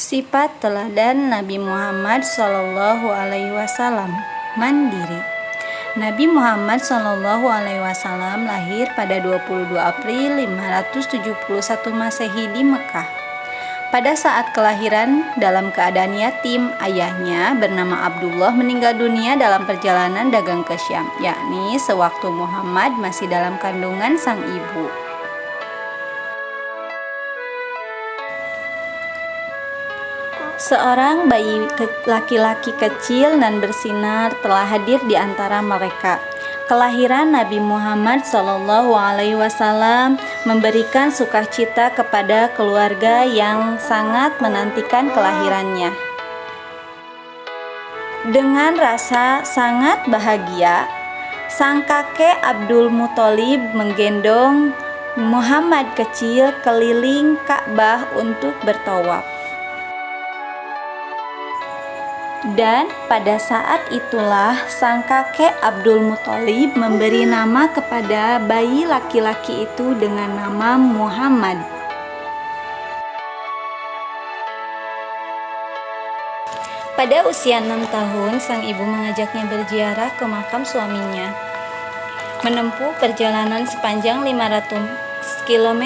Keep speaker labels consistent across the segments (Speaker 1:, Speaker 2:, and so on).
Speaker 1: Sifat teladan Nabi Muhammad SAW. Mandiri. Nabi Muhammad SAW lahir pada 22 April 571 Masehi di Mekah. Pada saat kelahiran dalam keadaan yatim, ayahnya bernama Abdullah meninggal dunia dalam perjalanan dagang ke Syam, yakni sewaktu Muhammad masih dalam kandungan sang ibu. Seorang bayi laki-laki kecil dan bersinar telah hadir di antara mereka. Kelahiran Nabi Muhammad SAW memberikan sukacita kepada keluarga yang sangat menantikan kelahirannya. Dengan rasa sangat bahagia, sang kakek Abdul Muthalib menggendong Muhammad kecil keliling Ka'bah untuk bertawaf. Dan pada saat itulah sang kakek Abdul Muthalib memberi nama kepada bayi laki-laki itu dengan nama Muhammad. Pada usia 6 tahun, sang ibu mengajaknya berziarah ke makam suaminya. Menempuh perjalanan sepanjang 500 km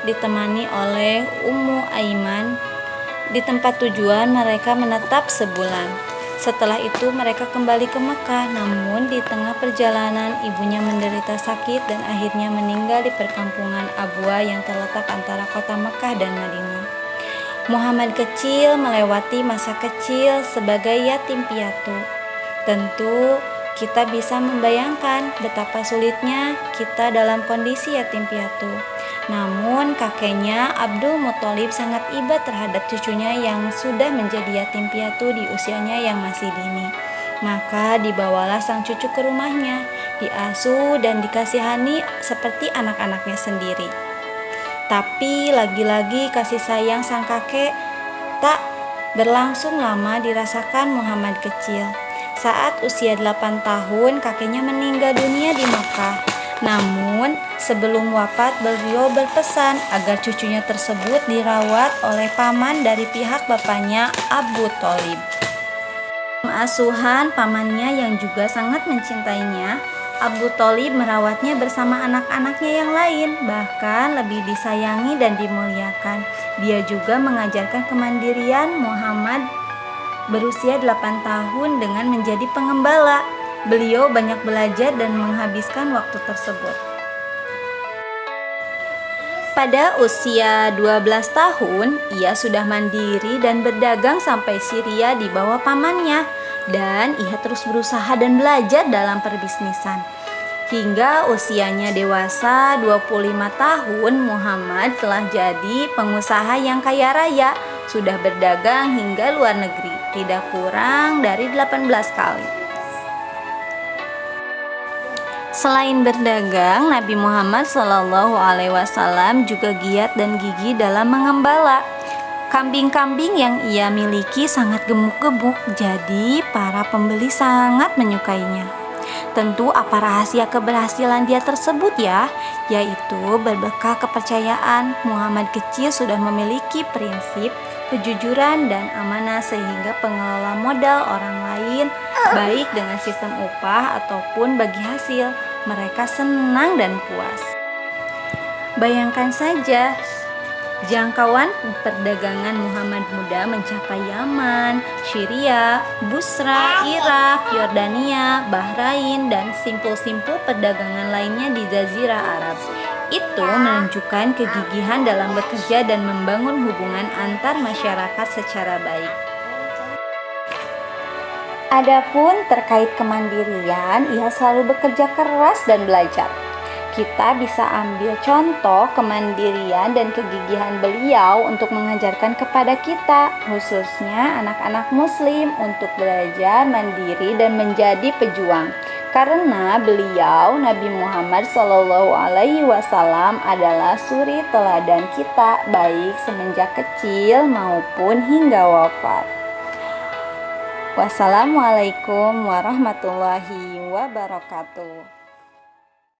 Speaker 1: ditemani oleh Ummu Aiman. Di tempat tujuan mereka menetap sebulan. Setelah itu mereka kembali ke Mekah, namun di tengah perjalanan ibunya menderita sakit dan akhirnya meninggal di perkampungan Abwa yang terletak antara kota Mekah dan Madinah. Muhammad kecil melewati masa kecil sebagai yatim piatu. Tentu kita bisa membayangkan betapa sulitnya kita dalam kondisi yatim piatu. Namun kakeknya Abdul Muthalib sangat iba terhadap cucunya yang sudah menjadi yatim piatu di usianya yang masih dini. Maka dibawalah sang cucu ke rumahnya, diasuh dan dikasihani seperti anak-anaknya sendiri. Tapi lagi-lagi kasih sayang sang kakek tak berlangsung lama dirasakan Muhammad kecil. Saat usia 8 tahun kakeknya meninggal dunia di Makkah. Namun sebelum wafat beliau berpesan agar cucunya tersebut dirawat oleh paman dari pihak bapaknya Abu Thalib. Asuhan pamannya yang juga sangat mencintainya, Abu Thalib merawatnya bersama anak-anaknya yang lain, bahkan lebih disayangi dan dimuliakan. Dia juga mengajarkan kemandirian Muhammad berusia 8 tahun dengan menjadi pengembala. Beliau banyak belajar dan menghabiskan waktu tersebut. Pada usia 12 tahun, ia sudah mandiri dan berdagang sampai Syria di bawah pamannya. Dan ia terus berusaha dan belajar dalam perbisnisan. Hingga usianya dewasa 25 tahun, Muhammad telah jadi pengusaha yang kaya raya. Sudah berdagang hingga luar negeri, tidak kurang dari 18 kali. Selain berdagang, Nabi Muhammad SAW juga giat dan gigih dalam mengembala. Kambing-kambing yang ia miliki sangat gemuk-gemuk, jadi para pembeli sangat menyukainya. Tentu apa rahasia keberhasilan dia tersebut ya? Yaitu berbekal kepercayaan. Muhammad kecil sudah memiliki prinsip kejujuran dan amanah sehingga pengelola modal orang lain, baik dengan sistem upah ataupun bagi hasil, mereka senang dan puas. Bayangkan saja, jangkauan perdagangan Muhammad muda mencapai Yaman, Syria, Busra, Irak, Yordania, Bahrain, dan simpul-simpul perdagangan lainnya di Jazirah Arab. Itu menunjukkan kegigihan dalam bekerja dan membangun hubungan antar masyarakat secara baik. Adapun terkait kemandirian, ia selalu bekerja keras dan belajar. Kita bisa ambil contoh kemandirian dan kegigihan beliau untuk mengajarkan kepada kita, khususnya anak-anak muslim, untuk belajar mandiri dan menjadi pejuang. Karena beliau, Nabi Muhammad SAW adalah suri teladan kita, baik semenjak kecil maupun hingga wafat. Wassalamualaikum warahmatullahi wabarakatuh.